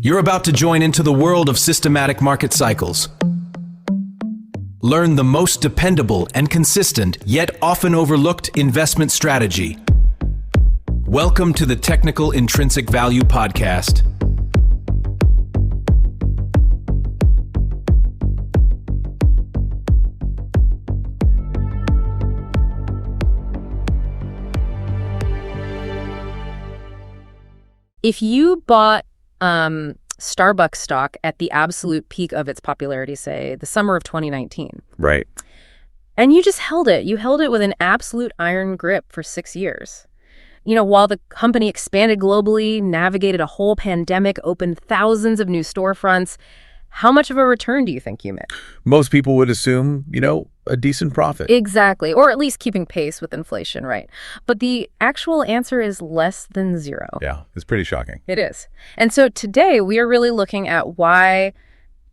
You're about to join into the world of systematic market cycles. Learn the most dependable and consistent, yet often overlooked investment strategy. Welcome to the Technical Intrinsic Value Podcast. If you bought StarBucks stock at the absolute peak of its popularity, say, the summer of 2019. Right. And you just held it. You held it with an absolute iron grip for 6 years. You know, while the company expanded globally, navigated a whole pandemic, opened thousands of new storefronts, how much of a return do you think you made? Most people would assume, a decent profit. Exactly. Or at least keeping pace with inflation, right? But the actual answer is less than zero. Yeah, it's pretty shocking. It is. And so today we are really looking at why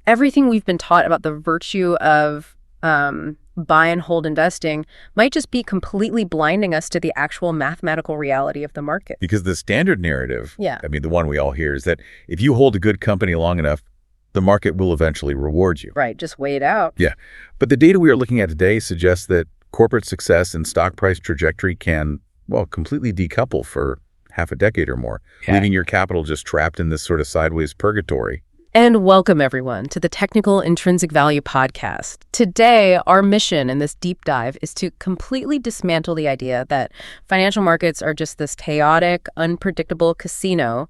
everything we've been taught about the virtue of buy and hold investing might just be completely blinding us to the actual mathematical reality of the market. Because the standard narrative, the one we all hear, is that if you hold a good company long enough, the market will eventually reward you. Right, just wait out. Yeah, but the data we are looking at today suggests that corporate success and stock price trajectory can, completely decouple for half a decade or more, leaving your capital just trapped in this sort of sideways purgatory. And welcome, everyone, to the Technical Intrinsic Value Podcast. Today, our mission in this deep dive is to completely dismantle the idea that financial markets are just this chaotic, unpredictable casino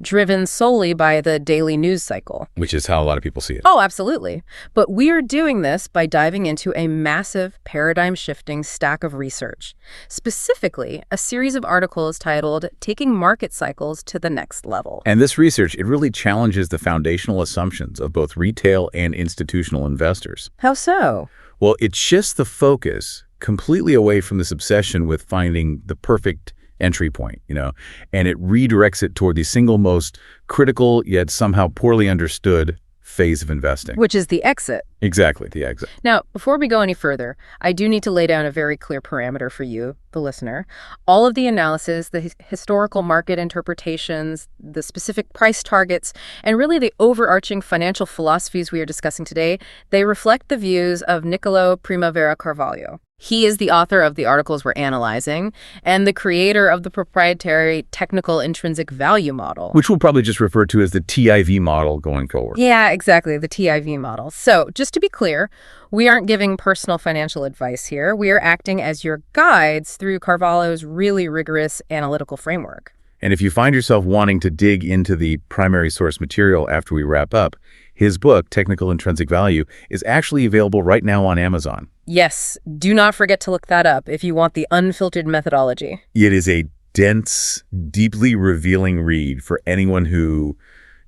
driven solely by the daily news cycle. Which is how a lot of people see it. Oh, absolutely. But we are doing this by diving into a massive paradigm-shifting stack of research, specifically a series of articles titled Taking Market Cycles to the Next Level. And this research, it really challenges the foundational assumptions of both retail and institutional investors. How so? Well, it shifts the focus completely away from this obsession with finding the perfect entry point, and it redirects it toward the single most critical yet somehow poorly understood phase of investing. Which is the exit. Exactly, the exit. Now, before we go any further, I do need to lay down a very clear parameter for you, the listener. All of the analysis, the historical market interpretations, the specific price targets, and really the overarching financial philosophies we are discussing today, they reflect the views of Niccolo Primavera Carvalho. He is the author of the articles we're analyzing and the creator of the proprietary Technical Intrinsic Value model. Which we'll probably just refer to as the TIV model going forward. Yeah, exactly, the TIV model. So, just to be clear, we aren't giving personal financial advice here. We are acting as your guides through Carvalho's really rigorous analytical framework. And if you find yourself wanting to dig into the primary source material after we wrap up, his book, Technical Intrinsic Value, is actually available right now on Amazon. Yes, do not forget to look that up if you want the unfiltered methodology. It is a dense, deeply revealing read for anyone who,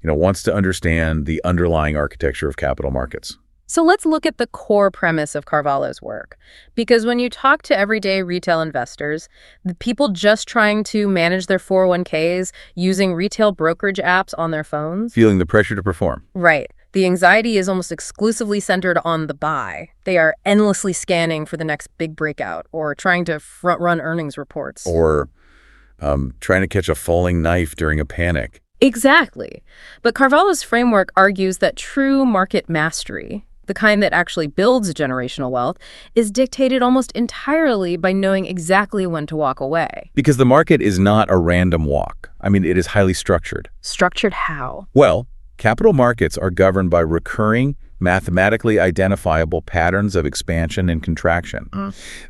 wants to understand the underlying architecture of capital markets. So let's look at the core premise of Carvalho's work. Because when you talk to everyday retail investors, the people just trying to manage their 401ks using retail brokerage apps on their phones, feeling the pressure to perform. Right. The anxiety is almost exclusively centered on the buy. They are endlessly scanning for the next big breakout or trying to front-run earnings reports. Or trying to catch a falling knife during a panic. Exactly. But Carvalho's framework argues that true market mastery, the kind that actually builds generational wealth, is dictated almost entirely by knowing exactly when to walk away. Because the market is not a random walk. It is highly structured. Structured how? Well, capital markets are governed by recurring, mathematically identifiable patterns of expansion and contraction.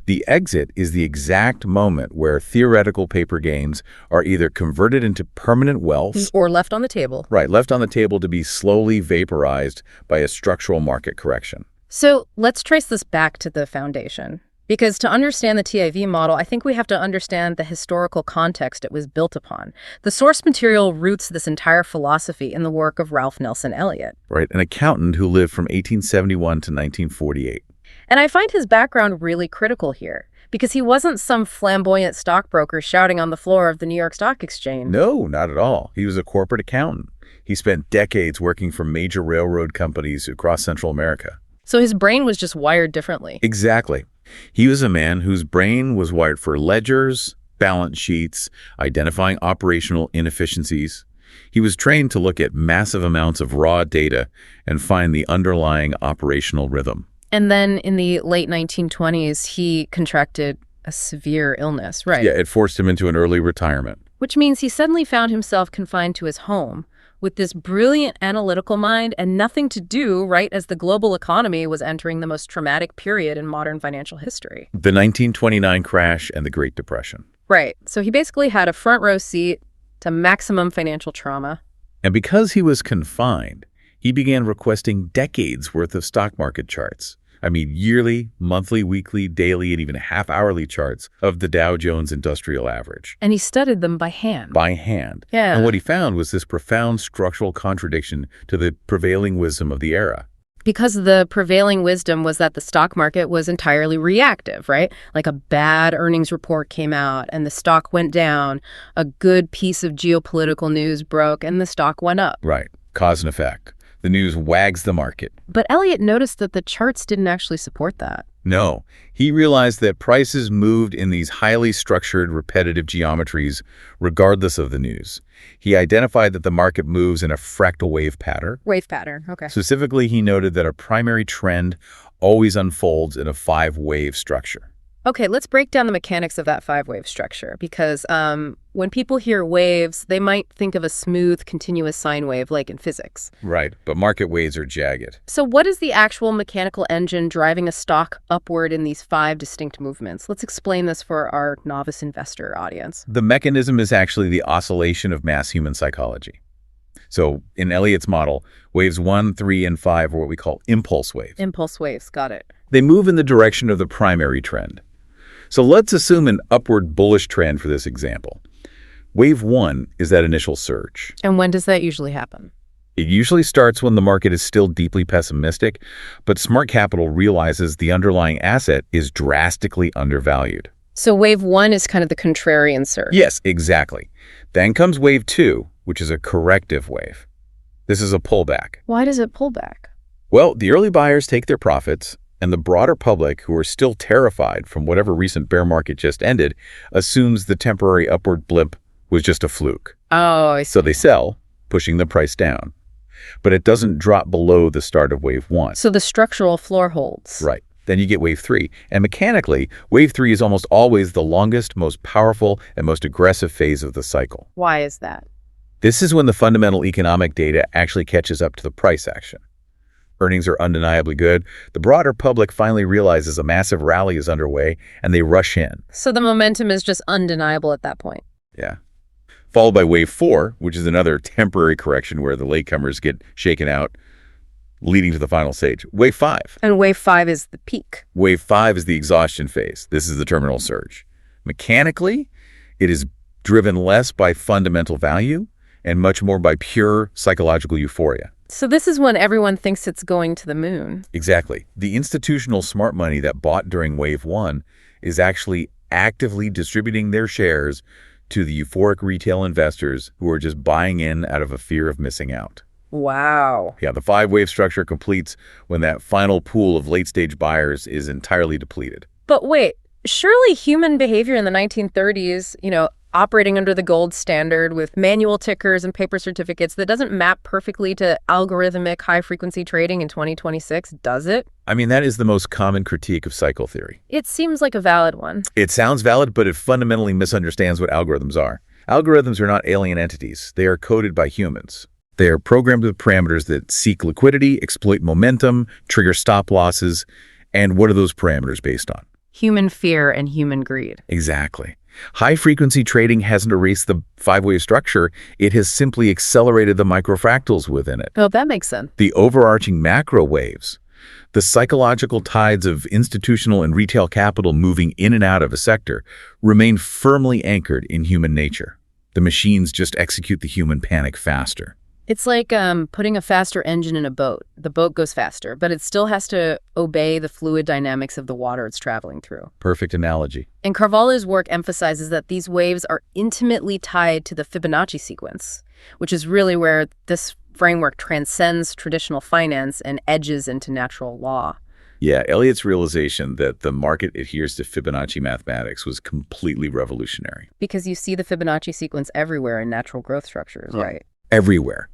The exit is the exact moment where theoretical paper gains are either converted into permanent wealth or left on the table. Right, left on the table to be slowly vaporized by a structural market correction. So let's trace this back to the foundation. Because to understand the TIV model, I think we have to understand the historical context it was built upon. The source material roots this entire philosophy in the work of Ralph Nelson Elliott. Right, an accountant who lived from 1871 to 1948. And I find his background really critical here, because he wasn't some flamboyant stockbroker shouting on the floor of the New York Stock Exchange. No, not at all. He was a corporate accountant. He spent decades working for major railroad companies across Central America. So his brain was just wired differently. Exactly. He was a man whose brain was wired for ledgers, balance sheets, identifying operational inefficiencies. He was trained to look at massive amounts of raw data and find the underlying operational rhythm. And then in the late 1920s, he contracted a severe illness, right? Yeah, it forced him into an early retirement. Which means he suddenly found himself confined to his home with this brilliant analytical mind and nothing to do right as the global economy was entering the most traumatic period in modern financial history. The 1929 crash and the Great Depression. Right. So he basically had a front row seat to maximum financial trauma. And because he was confined, he began requesting decades worth of stock market charts. I mean, yearly, monthly, weekly, daily, and even half-hourly charts of the Dow Jones Industrial Average. And he studied them by hand. By hand. Yeah. And what he found was this profound structural contradiction to the prevailing wisdom of the era. Because the prevailing wisdom was that the stock market was entirely reactive, right? Like a bad earnings report came out and the stock went down, a good piece of geopolitical news broke and the stock went up. Right. Cause and effect. The news wags the market. But Elliott noticed that the charts didn't actually support that. No, he realized that prices moved in these highly structured, repetitive geometries regardless of the news. He identified that the market moves in a fractal wave pattern. Wave pattern, okay. Specifically, he noted that a primary trend always unfolds in a five-wave structure. Okay, let's break down the mechanics of that five-wave structure because when people hear waves, they might think of a smooth, continuous sine wave like in physics. Right, but market waves are jagged. So what is the actual mechanical engine driving a stock upward in these five distinct movements? Let's explain this for our novice investor audience. The mechanism is actually the oscillation of mass human psychology. So in Elliott's model, waves 1, 3, and 5 are what we call impulse waves. Impulse waves, got it. They move in the direction of the primary trend. So let's assume an upward bullish trend for this example. Wave 1 is that initial surge. And when does that usually happen? It usually starts when the market is still deeply pessimistic, but smart capital realizes the underlying asset is drastically undervalued. So wave 1 is kind of the contrarian surge. Yes, exactly. Then comes wave 2, which is a corrective wave. This is a pullback. Why does it pull back? Well, the early buyers take their profits, and the broader public, who are still terrified from whatever recent bear market just ended, assumes the temporary upward blip was just a fluke. Oh, I see. So they sell, pushing the price down. But it doesn't drop below the start of wave 1. So the structural floor holds. Right. Then you get wave 3. And mechanically, wave 3 is almost always the longest, most powerful, and most aggressive phase of the cycle. Why is that? This is when the fundamental economic data actually catches up to the price action. Earnings are undeniably good. The broader public finally realizes a massive rally is underway, and they rush in. So the momentum is just undeniable at that point. Yeah. Followed by wave 4, which is another temporary correction where the latecomers get shaken out, leading to the final stage. Wave 5. And wave 5 is the peak. Wave 5 is the exhaustion phase. This is the terminal surge. Mechanically, it is driven less by fundamental value and much more by pure psychological euphoria. So this is when everyone thinks it's going to the moon. Exactly. The institutional smart money that bought during wave 1 is actually actively distributing their shares to the euphoric retail investors who are just buying in out of a fear of missing out. Wow. Yeah, the five-wave structure completes when that final pool of late-stage buyers is entirely depleted. But wait, surely human behavior in the 1930s, operating under the gold standard with manual tickers and paper certificates that doesn't map perfectly to algorithmic high-frequency trading in 2026, does it? I mean, that is the most common critique of cycle theory. It seems like a valid one. It sounds valid, but it fundamentally misunderstands what algorithms are. Algorithms are not alien entities. They are coded by humans. They are programmed with parameters that seek liquidity, exploit momentum, trigger stop losses. And what are those parameters based on? Human fear and human greed. Exactly. High-frequency trading hasn't erased the five-wave structure. It has simply accelerated the microfractals within it. Oh, that makes sense. The overarching macro waves, the psychological tides of institutional and retail capital moving in and out of a sector, remain firmly anchored in human nature. The machines just execute the human panic faster. It's like putting a faster engine in a boat. The boat goes faster, but it still has to obey the fluid dynamics of the water it's traveling through. Perfect analogy. And Carvalho's work emphasizes that these waves are intimately tied to the Fibonacci sequence, which is really where this framework transcends traditional finance and edges into natural law. Yeah, Elliott's realization that the market adheres to Fibonacci mathematics was completely revolutionary. Because you see the Fibonacci sequence everywhere in natural growth structures, right? everywhere.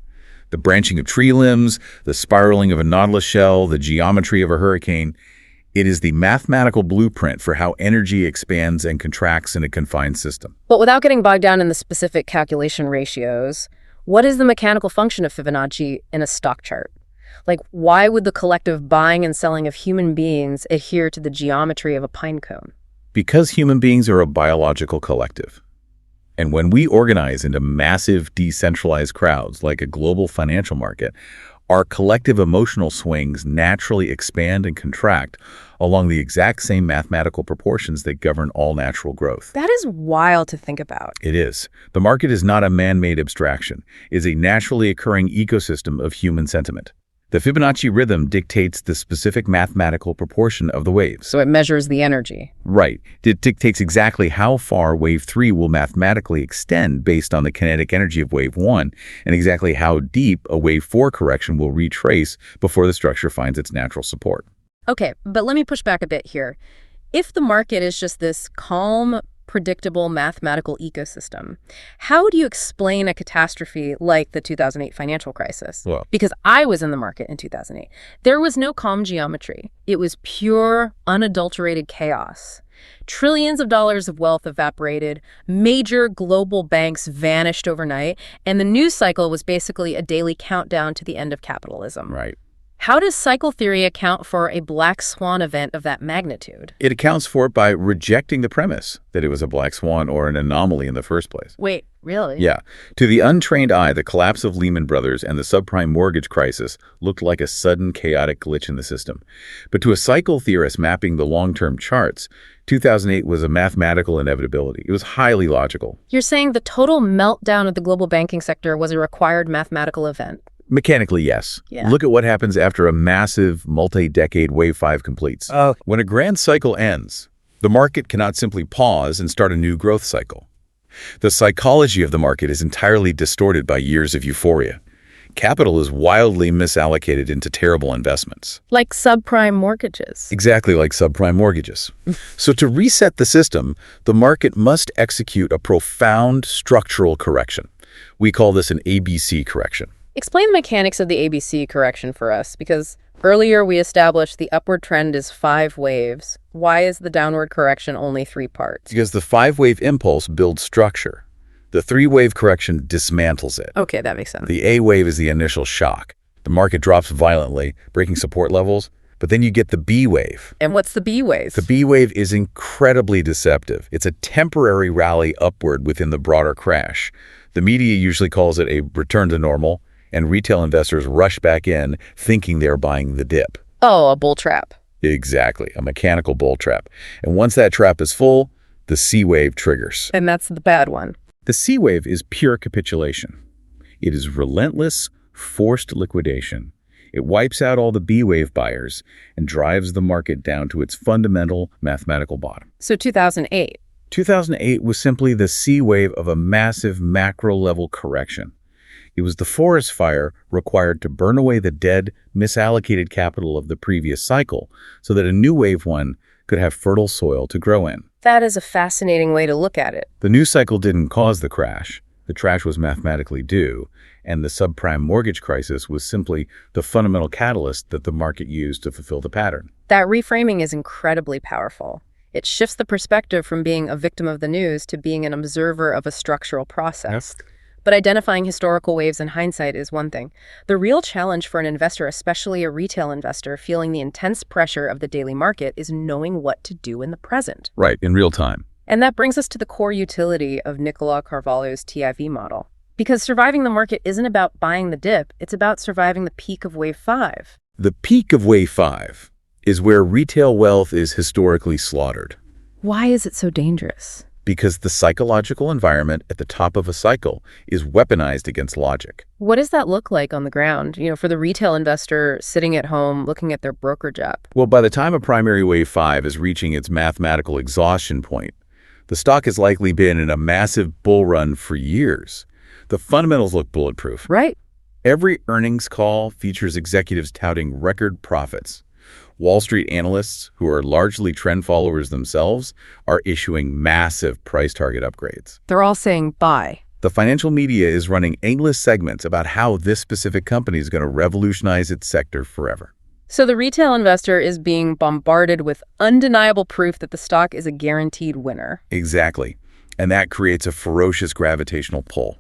The branching of tree limbs, the spiraling of a nautilus shell, the geometry of a hurricane. It is the mathematical blueprint for how energy expands and contracts in a confined system. But without getting bogged down in the specific calculation ratios, what is the mechanical function of Fibonacci in a stock chart? Like, why would the collective buying and selling of human beings adhere to the geometry of a pine cone? Because human beings are a biological collective. And when we organize into massive decentralized crowds like a global financial market, our collective emotional swings naturally expand and contract along the exact same mathematical proportions that govern all natural growth. That is wild to think about. It is. The market is not a man-made abstraction. It is a naturally occurring ecosystem of human sentiment. The Fibonacci rhythm dictates the specific mathematical proportion of the waves. So it measures the energy. Right. It dictates exactly how far wave 3 will mathematically extend based on the kinetic energy of wave 1, and exactly how deep a wave 4 correction will retrace before the structure finds its natural support. Okay, but let me push back a bit here. If the market is just this calm, predictable mathematical ecosystem, how do you explain a catastrophe like the 2008 financial crisis? Well, Because I was in the market in 2008. There was no calm geometry. It was pure, unadulterated chaos. Trillions of dollars of wealth evaporated, major global banks vanished overnight, and the news cycle was basically a daily countdown to the end of capitalism. right. How does cycle theory account for a black swan event of that magnitude? It accounts for it by rejecting the premise that it was a black swan or an anomaly in the first place. Wait, really? Yeah. To the untrained eye, the collapse of Lehman Brothers and the subprime mortgage crisis looked like a sudden chaotic glitch in the system. But to a cycle theorist mapping the long-term charts, 2008 was a mathematical inevitability. It was highly logical. You're saying the total meltdown of the global banking sector was a required mathematical event? Mechanically, yes. Yeah. Look at what happens after a massive multi-decade wave 5 completes. Oh. When a grand cycle ends, the market cannot simply pause and start a new growth cycle. The psychology of the market is entirely distorted by years of euphoria. Capital is wildly misallocated into terrible investments. Like subprime mortgages. Exactly like subprime mortgages. So to reset the system, the market must execute a profound structural correction. We call this an ABC correction. Explain the mechanics of the ABC correction for us, because earlier we established the upward trend is 5 waves. Why is the downward correction only 3 parts? Because the 5-wave impulse builds structure. The 3-wave correction dismantles it. Okay, that makes sense. The A wave is the initial shock. The market drops violently, breaking support levels, but then you get the B wave. And what's the B wave? The B wave is incredibly deceptive. It's a temporary rally upward within the broader crash. The media usually calls it a return to normal, and retail investors rush back in thinking they're buying the dip. Oh, a bull trap. Exactly, a mechanical bull trap. And once that trap is full, the C wave triggers. And that's the bad one. The C wave is pure capitulation. It is relentless, forced liquidation. It wipes out all the B wave buyers and drives the market down to its fundamental mathematical bottom. So 2008. 2008 was simply the C wave of a massive macro-level correction. It was the forest fire required to burn away the dead, misallocated capital of the previous cycle so that a new wave 1 could have fertile soil to grow in. That is a fascinating way to look at it. The new cycle didn't cause the crash. The crash was mathematically due, and the subprime mortgage crisis was simply the fundamental catalyst that the market used to fulfill the pattern. That reframing is incredibly powerful. It shifts the perspective from being a victim of the news to being an observer of a structural process. But identifying historical waves in hindsight is one thing. The real challenge for an investor, especially a retail investor, feeling the intense pressure of the daily market is knowing what to do in the present. Right, in real time. And that brings us to the core utility of Nicola Carvalho's TIV model. Because surviving the market isn't about buying the dip, it's about surviving the peak of wave 5. The peak of wave 5 is where retail wealth is historically slaughtered. Why is it so dangerous? Because the psychological environment at the top of a cycle is weaponized against logic. What does that look like on the ground, for the retail investor sitting at home looking at their brokerage app? Well, by the time a primary wave 5 is reaching its mathematical exhaustion point, the stock has likely been in a massive bull run for years. The fundamentals look bulletproof. Right. Every earnings call features executives touting record profits. Wall Street analysts, who are largely trend followers themselves, are issuing massive price target upgrades. They're all saying buy. The financial media is running endless segments about how this specific company is going to revolutionize its sector forever. So the retail investor is being bombarded with undeniable proof that the stock is a guaranteed winner. Exactly. And that creates a ferocious gravitational pull.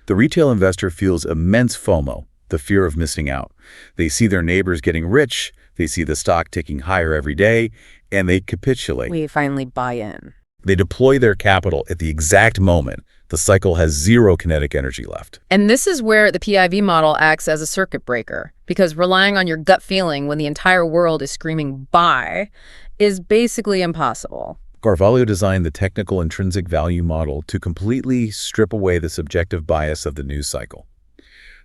The retail investor feels immense FOMO, the fear of missing out. They see their neighbors getting rich, they see the stock ticking higher every day, and they capitulate. We finally buy in. They deploy their capital at the exact moment the cycle has zero kinetic energy left. And this is where the PIV model acts as a circuit breaker, because relying on your gut feeling when the entire world is screaming buy is basically impossible. Carvalho designed the technical intrinsic value model to completely strip away the subjective bias of the news cycle.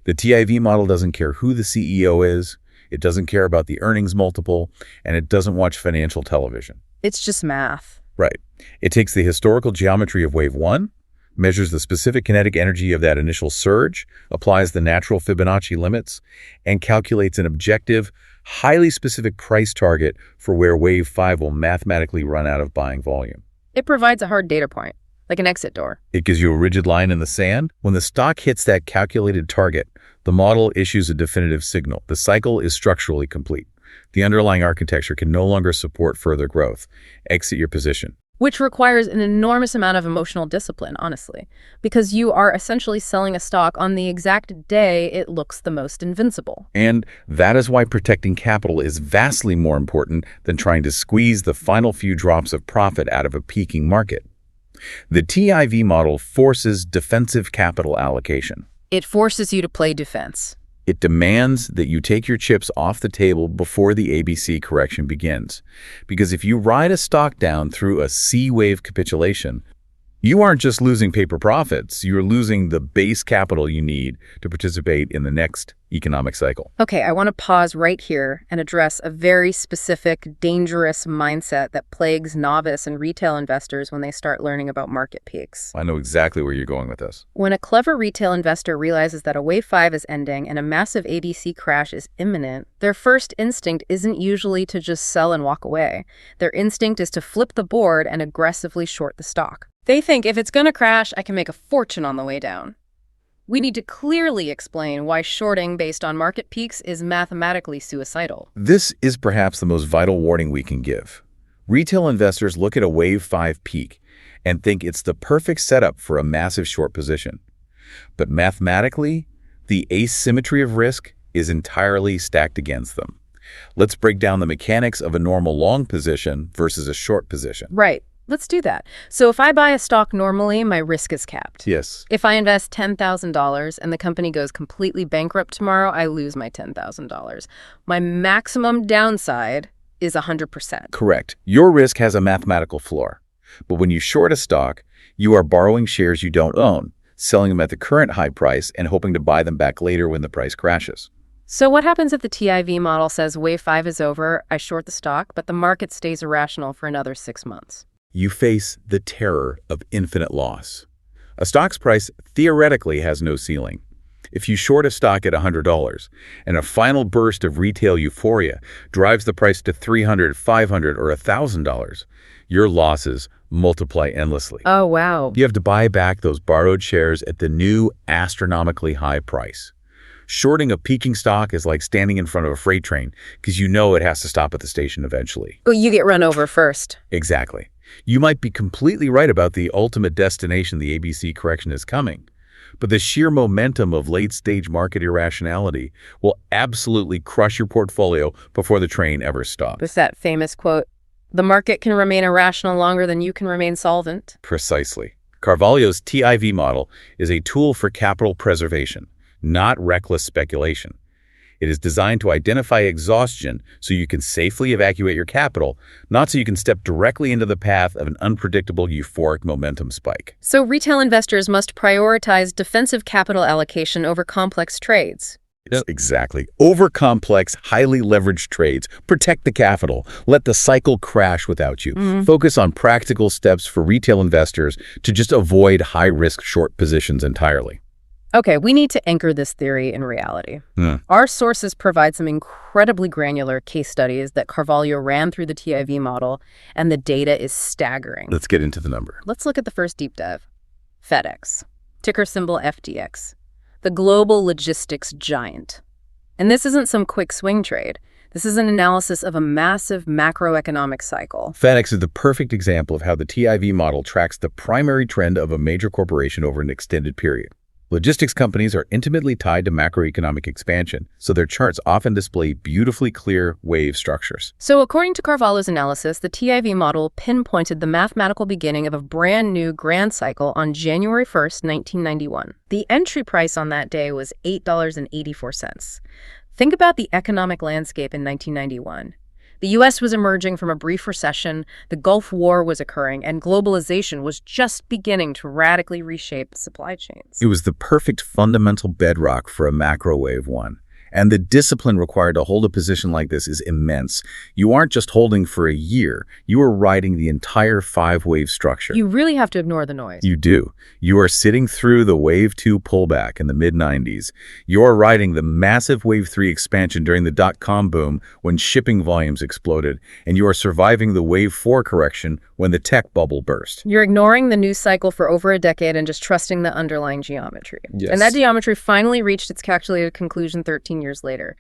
The TIV model doesn't care who the CEO is, it doesn't care about the earnings multiple, and it doesn't watch financial television. It's just math. Right. It takes the historical geometry of wave 1, measures the specific kinetic energy of that initial surge, applies the natural Fibonacci limits, and calculates an objective, highly specific price target for where wave 5 will mathematically run out of buying volume. It provides a hard data point, like an exit door. It gives you a rigid line in the sand. When the stock hits that calculated target, the model issues a definitive signal. The cycle is structurally complete. The underlying architecture can no longer support further growth. Exit your position. Which requires an enormous amount of emotional discipline, honestly, because you are essentially selling a stock on the exact day it looks the most invincible. And that is why protecting capital is vastly more important than trying to squeeze the final few drops of profit out of a peaking market. The TIV model forces defensive capital allocation. It forces you to play defense. It demands that you take your chips off the table before the ABC correction begins. Because if you ride a stock down through a C-wave capitulation, you aren't just losing paper profits, you're losing the base capital you need to participate in the next economic cycle. Okay, I want to pause right here and address a very specific, dangerous mindset that plagues novice and retail investors when they start learning about market peaks. I know exactly where you're going with this. When a clever retail investor realizes that a wave 5 is ending and a massive ABC crash is imminent, their first instinct isn't usually to just sell and walk away. Their instinct is to flip the board and aggressively short the stock. They think if it's going to crash, I can make a fortune on the way down. We need to clearly explain why shorting based on market peaks is mathematically suicidal. This is perhaps the most vital warning we can give. Retail investors look at a wave 5 peak and think it's the perfect setup for a massive short position. But mathematically, the asymmetry of risk is entirely stacked against them. Let's break down the mechanics of a normal long position versus a short position. Right. Let's do that. So if I buy a stock normally, my risk is capped. Yes. If I invest $10,000 and the company goes completely bankrupt tomorrow, I lose my $10,000. My maximum downside is 100%. Correct. Your risk has a mathematical floor. But when you short a stock, you are borrowing shares you don't own, selling them at the current high price and hoping to buy them back later when the price crashes. So what happens if the TIV model says wave 5 is over, I short the stock, but the market stays irrational for another 6 months? You face the terror of infinite loss. A stock's price theoretically has no ceiling. If you short a stock at $100 and a final burst of retail euphoria drives the price to $300, $500, or $1,000, your losses multiply endlessly. Oh, wow. You have to buy back those borrowed shares at the new astronomically high price. Shorting a peaking stock is like standing in front of a freight train because you know it has to stop at the station eventually. Oh, you get run over first. Exactly. You might be completely right about the ultimate destination the ABC correction is coming, but the sheer momentum of late-stage market irrationality will absolutely crush your portfolio before the train ever stops. With that famous quote, the market can remain irrational longer than you can remain solvent. Precisely. Carvalho's TIV model is a tool for capital preservation, not reckless speculation. It is designed to identify exhaustion so you can safely evacuate your capital, not so you can step directly into the path of an unpredictable euphoric momentum spike. So retail investors must prioritize defensive capital allocation over complex trades. Yep. Exactly. Over complex, highly leveraged trades. Protect the capital. Let the cycle crash without you. Focus on practical steps for retail investors to just avoid high-risk short positions entirely. Okay, we need to anchor this theory in reality. Our sources provide some incredibly granular case studies that Carvalho ran through the TIV model, and the data is staggering. Let's get into the number. Let's look at the first deep dive. FedEx. ticker symbol FDX, the global logistics giant. And this isn't some quick swing trade. This is an analysis of a massive macroeconomic cycle. FedEx is the perfect example of how the TIV model tracks the primary trend of a major corporation over an extended period. Logistics companies are intimately tied to macroeconomic expansion, so their charts often display beautifully clear wave structures. So according to Carvalho's analysis, the TIV model pinpointed the mathematical beginning of a brand new grand cycle on January 1st, 1991. The entry price on that day was $8.84. Think about the economic landscape in 1991. The U.S. was emerging from a brief recession, the Gulf War was occurring, and globalization was just beginning to radically reshape supply chains. It was the perfect fundamental bedrock for a macro wave one. And the discipline required to hold a position like this is immense. You aren't just holding for a year. You are riding the entire five-wave structure. You really have to ignore the noise. You do. You are sitting through the Wave 2 pullback in the mid-90s. You are riding the massive Wave 3 expansion during the dot-com boom when shipping volumes exploded, and you are surviving the Wave 4 correction when the tech bubble burst. You're ignoring the news cycle for over a decade and just trusting the underlying geometry. Yes. And that geometry finally reached its calculated conclusion 13 years later.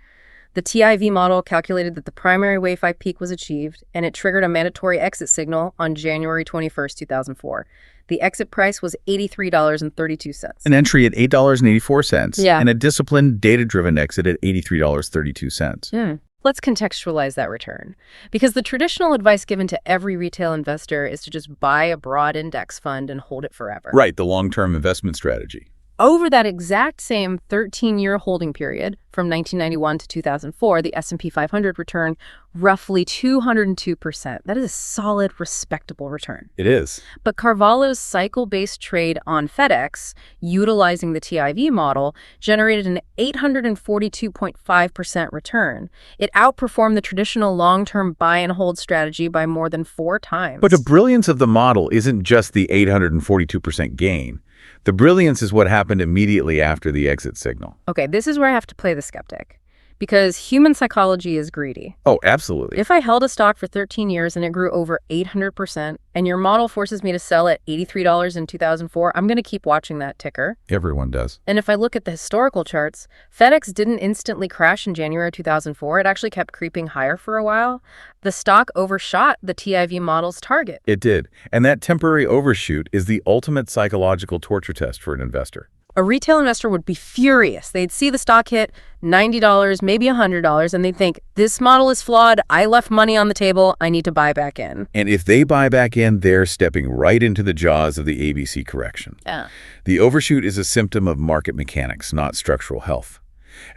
The TIV model calculated that the primary Wave 5 peak was achieved, and it triggered a mandatory exit signal on January 21st, 2004. The exit price was $83.32. An entry at $8.84, Yeah. and a disciplined, data-driven exit at $83.32. Let's contextualize that return. Because the traditional advice given to every retail investor is to just buy a broad index fund and hold it forever. Right, the long-term investment strategy. Over that exact same 13-year holding period, from 1991 to 2004, the S&P 500 returned roughly 202%. That is a solid, respectable return. It is. But Carvalho's cycle-based trade on FedEx, utilizing the TIV model, generated an 842.5% return. It outperformed the traditional long-term buy-and-hold strategy by more than 4 times. But the brilliance of the model isn't just the 842% gain. The brilliance is what happened immediately after the exit signal. Okay, this is where I have to play the skeptic. Because human psychology is greedy. Oh, absolutely. If I held a stock for 13 years and it grew over 800%, and your model forces me to sell at $83 in 2004, I'm going to keep watching that ticker. Everyone does. And if I look at the historical charts, FedEx didn't instantly crash in January 2004. It actually kept creeping higher for a while. The stock overshot the TIV model's target. It did. And that temporary overshoot is the ultimate psychological torture test for an investor. A retail investor would be furious. They'd see the stock hit $90, maybe $100, and they'd think, this model is flawed. I left money on the table. I need to buy back in. And if they buy back in, they're stepping right into the jaws of the ABC correction. Yeah. The overshoot is a symptom of market mechanics, not structural health.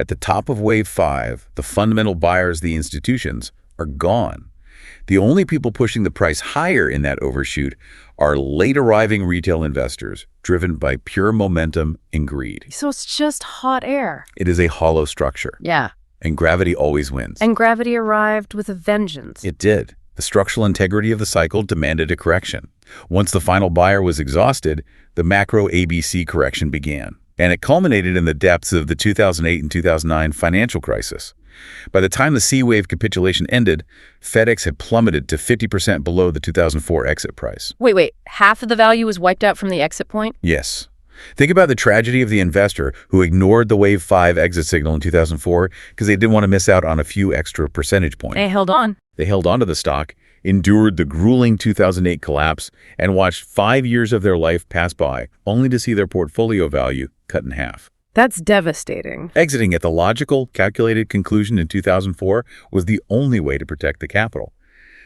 At the top of Wave 5, the fundamental buyers, the institutions, are gone. The only people pushing the price higher in that overshoot are late-arriving retail investors driven by pure momentum and greed. So it's just hot air. It is a hollow structure. Yeah. And gravity always wins. And gravity arrived with a vengeance. It did. The structural integrity of the cycle demanded a correction. Once the final buyer was exhausted, the macro ABC correction began. And it culminated in the depths of the 2008 and 2009 financial crisis. By the time the C-wave capitulation ended, FedEx had plummeted to 50% below the 2004 exit price. Wait. Half of the value was wiped out from the exit point? Yes. Think about the tragedy of the investor who ignored the Wave 5 exit signal in 2004 because they didn't want to miss out on a few extra percentage points. They held on. They held onto the stock, endured the grueling 2008 collapse, and watched 5 years of their life pass by, only to see their portfolio value cut in half. That's devastating. Exiting at the logical, calculated conclusion in 2004 was the only way to protect the capital.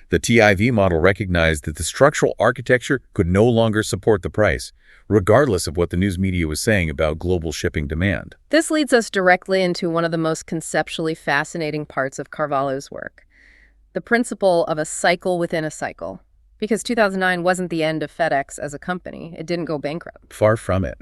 The TIV model recognized that the structural architecture could no longer support the price, regardless of what the news media was saying about global shipping demand. This leads us directly into one of the most conceptually fascinating parts of Carvalho's work, the principle of a cycle within a cycle. Because 2009 wasn't the end of FedEx as a company. It didn't go bankrupt. Far from it.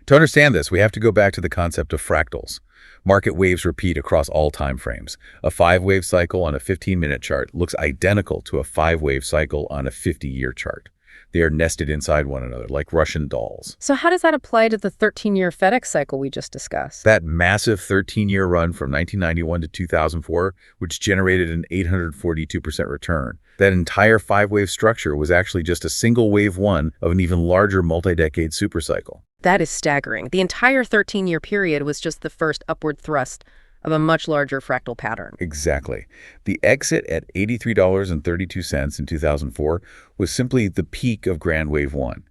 To understand this, we have to go back to the concept of fractals. Market waves repeat across all time frames. A 5-wave cycle on a 15-minute chart looks identical to a 5-wave cycle on a 50-year chart. They are nested inside one another like Russian dolls. So how does that apply to the 13-year FedEx cycle we just discussed? That massive 13-year run from 1991 to 2004, which generated an 842% return, that entire 5-wave structure was actually just a single wave one of an even larger multi-decade supercycle. That is staggering. The entire 13-year period was just the first upward thrust of a much larger fractal pattern. Exactly. The exit at $83.32 in 2004 was simply the peak of Grand Wave 1.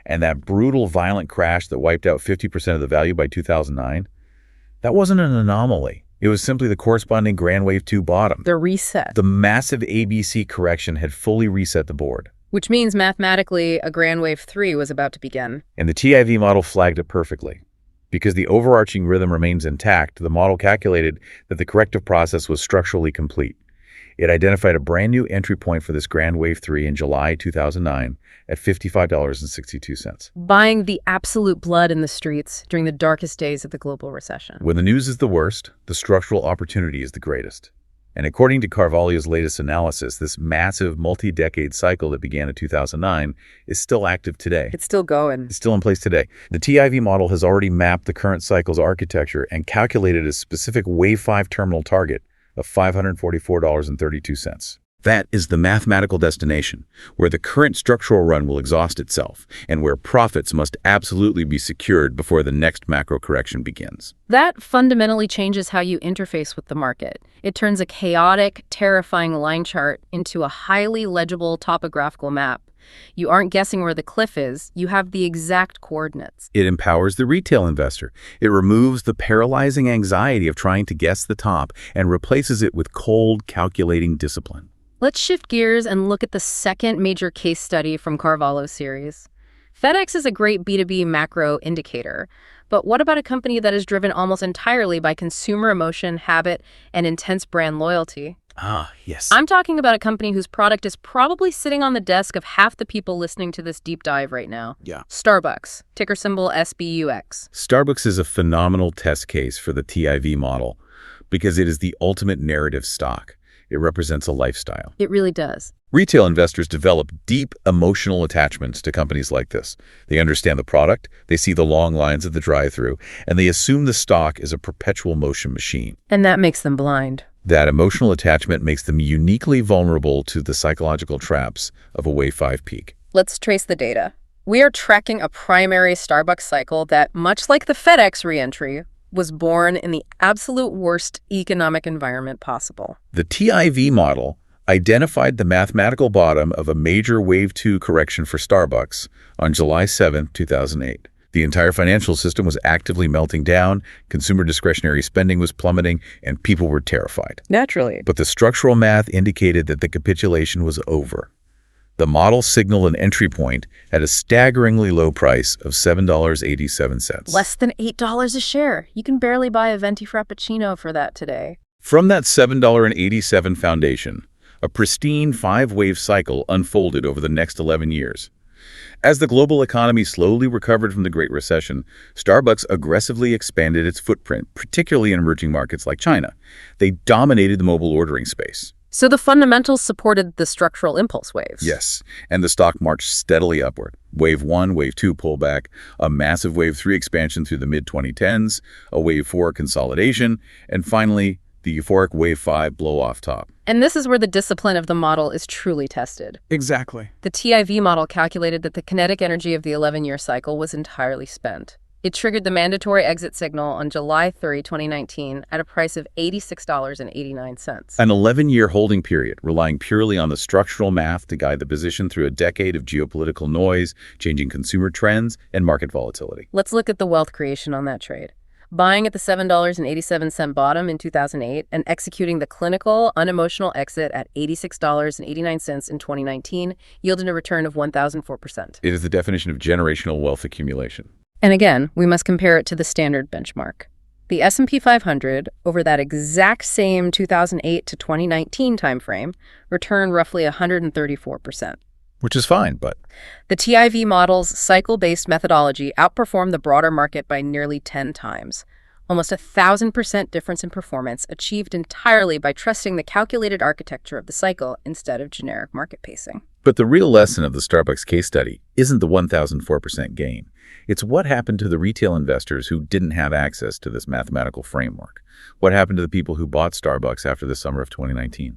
And that brutal, violent crash that wiped out 50% of the value by 2009, that wasn't an anomaly. It was simply the corresponding Grand Wave 2 bottom. The reset. The massive ABC correction had fully reset the board. Which means mathematically a Grand Wave 3 was about to begin. And the TIV model flagged it perfectly. Because the overarching rhythm remains intact, the model calculated that the corrective process was structurally complete. It identified a brand new entry point for this Grand Wave 3 in July 2009 at $55.62. Buying the absolute blood in the streets during the darkest days of the global recession. When the news is the worst, the structural opportunity is the greatest. And according to Carvalho's latest analysis, this massive multi-decade cycle that began in 2009 is still active today. It's still going. It's still in place today. The TIV model has already mapped the current cycle's architecture and calculated a specific Wave 5 terminal target of $544.32. That is the mathematical destination, where the current structural run will exhaust itself, and where profits must absolutely be secured before the next macro correction begins. That fundamentally changes how you interface with the market. It turns a chaotic, terrifying line chart into a highly legible topographical map. You aren't guessing where the cliff is, you have the exact coordinates. It empowers the retail investor. It removes the paralyzing anxiety of trying to guess the top and replaces it with cold, calculating discipline. Let's shift gears and look at the second major case study from Carvalho's series. FedEx is a great B2B macro indicator, but what about a company that is driven almost entirely by consumer emotion, habit, and intense brand loyalty? Ah, yes. I'm talking about a company whose product is probably sitting on the desk of half the people listening to this deep dive right now. Yeah. StarBucks, ticker symbol SBUX. StarBucks is a phenomenal test case for the TIV model because it is the ultimate narrative stock. It represents a lifestyle. It really does. Retail investors develop deep emotional attachments to companies like this. They understand the product, they see the long lines at the drive-thru, and they assume the stock is a perpetual motion machine. And that makes them blind. That emotional attachment makes them uniquely vulnerable to the psychological traps of a Wave 5 peak. Let's trace the data. We are tracking a primary Starbucks cycle that, much like the FedEx reentry, was born in the absolute worst economic environment possible. The TIV model identified the mathematical bottom of a major Wave 2 correction for Starbucks on July 7, 2008. The entire financial system was actively melting down, consumer discretionary spending was plummeting, and people were terrified. Naturally. But the structural math indicated that the capitulation was over. The model signaled an entry point at a staggeringly low price of $7.87. Less than $8 a share. You can barely buy a venti frappuccino for that today. From that $7.87 foundation, a pristine 5-wave cycle unfolded over the next 11 years. As the global economy slowly recovered from the Great Recession, Starbucks aggressively expanded its footprint, particularly in emerging markets like China. They dominated the mobile ordering space. So the fundamentals supported the structural impulse waves. Yes, and the stock marched steadily upward. Wave 1, Wave 2 pullback, a massive Wave 3 expansion through the mid-2010s, a Wave 4 consolidation, and finally, the euphoric Wave 5 blow-off top. And this is where the discipline of the model is truly tested. Exactly. The TIV model calculated that the kinetic energy of the 11-year cycle was entirely spent. It triggered the mandatory exit signal on July 3, 2019, at a price of $86.89. An 11-year holding period, relying purely on the structural math to guide the position through a decade of geopolitical noise, changing consumer trends, and market volatility. Let's look at the wealth creation on that trade. Buying at the $7.87 bottom in 2008 and executing the clinical, unemotional exit at $86.89 in 2019 yielded a return of 1,004%. It is the definition of generational wealth accumulation. And again, we must compare it to the standard benchmark. The S&P 500, over that exact same 2008 to 2019 timeframe, returned roughly 134%. Which is fine, but The TIV model's cycle-based methodology outperformed the broader market by nearly 10 times. Almost 1,000% difference in performance achieved entirely by trusting the calculated architecture of the cycle instead of generic market pacing. But the real lesson of the Starbucks case study isn't the 1,004% gain. It's what happened to the retail investors who didn't have access to this mathematical framework. What happened to the people who bought Starbucks after the summer of 2019?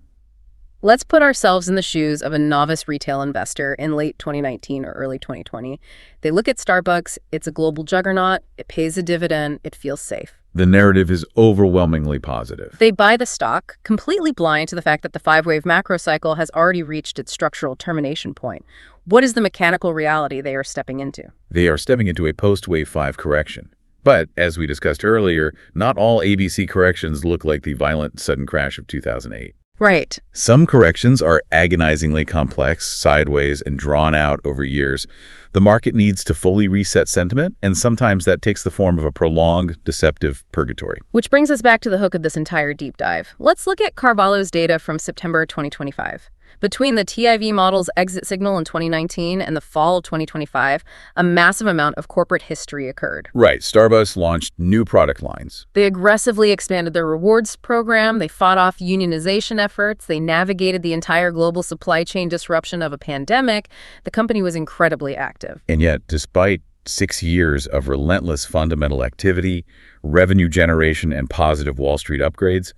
Let's put ourselves in the shoes of a novice retail investor in late 2019 or early 2020. They look at Starbucks, it's a global juggernaut, it pays a dividend, it feels safe. The narrative is overwhelmingly positive. They buy the stock, completely blind to the fact that the five-wave macro cycle has already reached its structural termination point. What is the mechanical reality they are stepping into? They are stepping into a post-Wave 5 correction. But, as we discussed earlier, not all ABC corrections look like the violent, sudden crash of 2008. Right. Some corrections are agonizingly complex, sideways, and drawn out over years. The market needs to fully reset sentiment, and sometimes that takes the form of a prolonged, deceptive purgatory. Which brings us back to the hook of this entire deep dive. Let's look at Carvalho's data from September 2025. Between the TIV model's exit signal in 2019 and the fall of 2025, a massive amount of corporate history occurred. Right. Starbucks launched new product lines. They aggressively expanded their rewards program, they fought off unionization efforts, they navigated the entire global supply chain disruption of a pandemic. The company was incredibly active. And yet, despite 6 years of relentless fundamental activity, revenue generation, and positive Wall Street upgrades,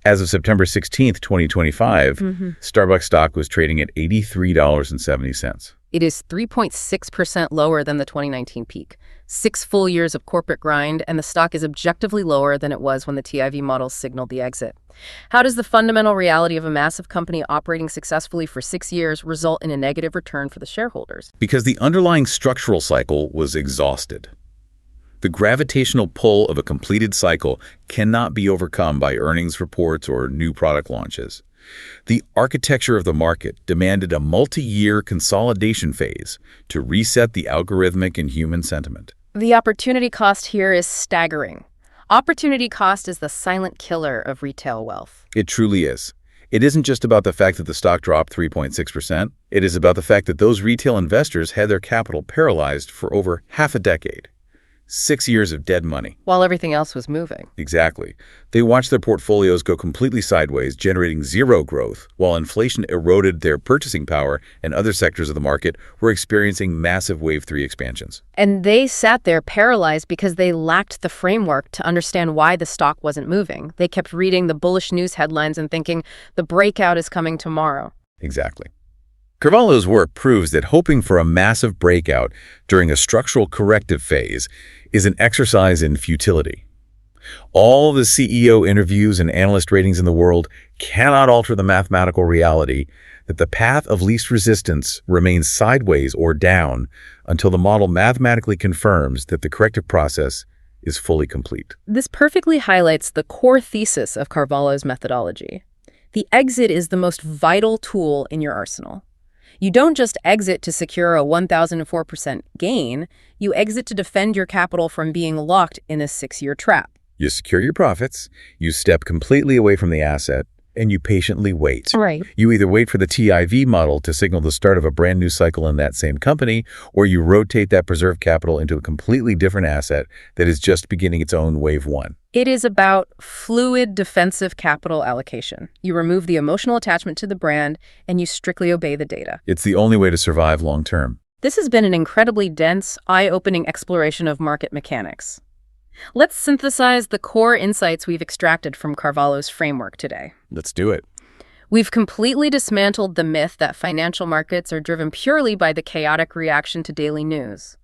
as of September 16th, 2025, Starbucks stock was trading at $83.70. It is 3.6% lower than the 2019 peak. 6 full years of corporate grind, and the stock is objectively lower than it was when the TIV model signaled the exit. How does the fundamental reality of a massive company operating successfully for 6 years result in a negative return for the shareholders? Because the underlying structural cycle was exhausted. The gravitational pull of a completed cycle cannot be overcome by earnings reports or new product launches. The architecture of the market demanded a multi-year consolidation phase to reset the algorithmic and human sentiment. The opportunity cost here is staggering. Opportunity cost is the silent killer of retail wealth. It truly is. It isn't just about the fact that the stock dropped 3.6%. It is about the fact that those retail investors had their capital paralyzed for over half a decade. 6 years of dead money. While everything else was moving. Exactly. They watched their portfolios go completely sideways, generating zero growth, while inflation eroded their purchasing power and other sectors of the market were experiencing massive Wave 3 expansions. And they sat there paralyzed because they lacked the framework to understand why the stock wasn't moving. They kept reading the bullish news headlines and thinking, the breakout is coming tomorrow. Exactly. Carvalho's work proves that hoping for a massive breakout during a structural corrective phase is an exercise in futility. All the CEO interviews and analyst ratings in the world cannot alter the mathematical reality that the path of least resistance remains sideways or down until the model mathematically confirms that the corrective process is fully complete. This perfectly highlights the core thesis of Carvalho's methodology. The exit is the most vital tool in your arsenal. You don't just exit to secure a 1,004% gain, you exit to defend your capital from being locked in a 6-year trap. You secure your profits, you step completely away from the asset, and you patiently wait. Right. You either wait for the TIV model to signal the start of a brand new cycle in that same company, or you rotate that preserved capital into a completely different asset that is just beginning its own Wave 1. It is about fluid defensive capital allocation. You remove the emotional attachment to the brand, and you strictly obey the data. It's the only way to survive long term. This has been an incredibly dense, eye-opening exploration of market mechanics. Let's synthesize the core insights we've extracted from Carvalho's framework today. Let's do it. We've completely dismantled the myth that financial markets are driven purely by the chaotic reaction to daily news.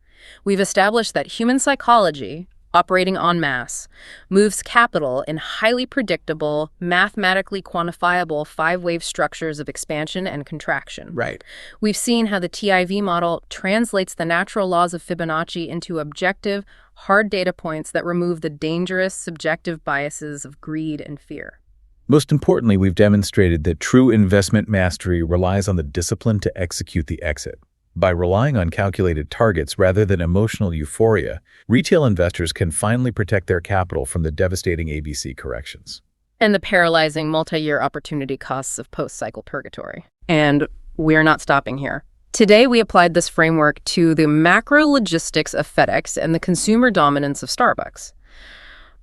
We've established that human psychology, operating en masse, moves capital in highly predictable, mathematically quantifiable 5-wave structures of expansion and contraction. Right. We've seen how the TIV model translates the natural laws of Fibonacci into objective, hard data points that remove the dangerous, subjective biases of greed and fear. Most importantly, we've demonstrated that true investment mastery relies on the discipline to execute the exit. By relying on calculated targets rather than emotional euphoria, retail investors can finally protect their capital from the devastating ABC corrections. And the paralyzing multi-year opportunity costs of post-cycle purgatory. And we're not stopping here. Today, we applied this framework to the macro logistics of FedEx and the consumer dominance of Starbucks.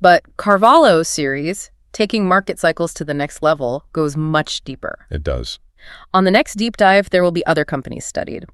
But Carvalho's series, taking market cycles to the next level, goes much deeper. It does. On the next deep dive, there will be other companies studied.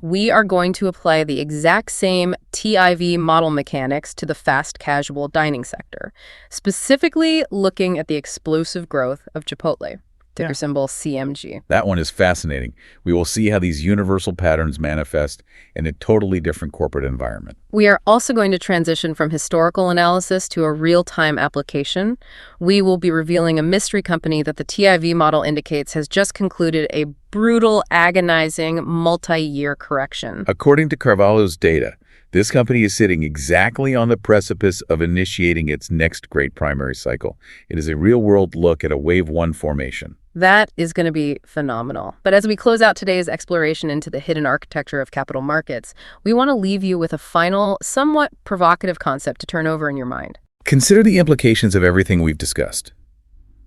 We are going to apply the exact same TIV model mechanics to the fast casual dining sector, specifically looking at the explosive growth of Chipotle. ticker symbol CMG. That one is fascinating. We will see how these universal patterns manifest in a totally different corporate environment. We are also going to transition from historical analysis to a real-time application. We will be revealing a mystery company that the TIV model indicates has just concluded a brutal, agonizing, multi-year correction. According to Carvalho's data, this company is sitting exactly on the precipice of initiating its next great primary cycle. It is a real-world look at a wave 1 formation. That is going to be phenomenal. But as we close out today's exploration into the hidden architecture of capital markets, we want to leave you with a final, somewhat provocative concept to turn over in your mind. Consider the implications of everything we've discussed.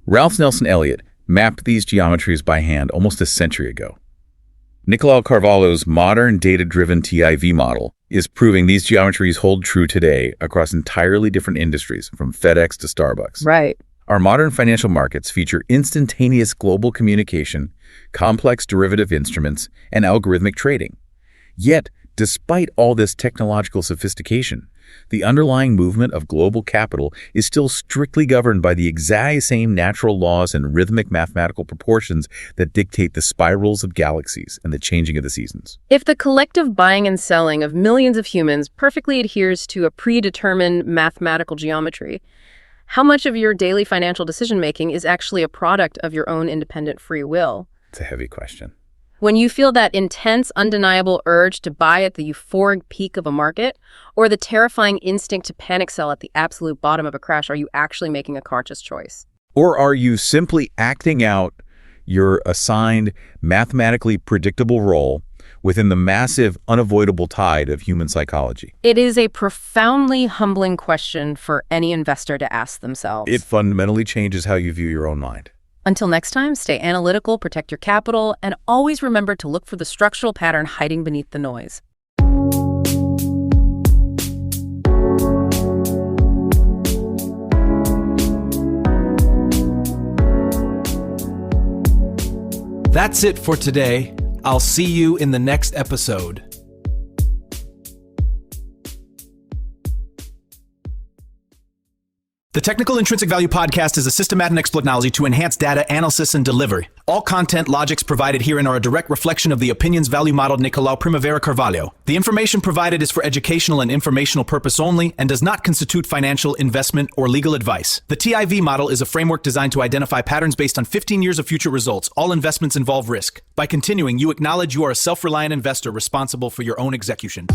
Ralph Nelson Elliott mapped these geometries by hand almost a century ago. Nicolau Carvalho's modern data-driven TIV model is proving these geometries hold true today across entirely different industries, from FedEx to Starbucks. Right. Our modern financial markets feature instantaneous global communication, complex derivative instruments, and algorithmic trading. Yet, despite all this technological sophistication, the underlying movement of global capital is still strictly governed by the exact same natural laws and rhythmic mathematical proportions that dictate the spirals of galaxies and the changing of the seasons. If the collective buying and selling of millions of humans perfectly adheres to a predetermined mathematical geometry, how much of your daily financial decision-making is actually a product of your own independent free will? It's a heavy question. When you feel that intense, undeniable urge to buy at the euphoric peak of a market, or the terrifying instinct to panic sell at the absolute bottom of a crash, are you actually making a conscious choice? Or are you simply acting out your assigned, mathematically predictable role within the massive, unavoidable tide of human psychology? It is a profoundly humbling question for any investor to ask themselves. It fundamentally changes how you view your own mind. Until next time, stay analytical, protect your capital, and always remember to look for the structural pattern hiding beneath the noise. That's it for today. I'll see you in the next episode. The Technical Intrinsic Value Podcast is a systematic explanatory to enhance data analysis and delivery. All content logics provided herein are a direct reflection of the opinions value modeled Nicolau Primavera Carvalho. The information provided is for educational and informational purpose only and does not constitute financial, investment, or legal advice. The TIV model is a framework designed to identify patterns based on 15 years of future results. All investments involve risk. By continuing, you acknowledge you are a self-reliant investor responsible for your own execution.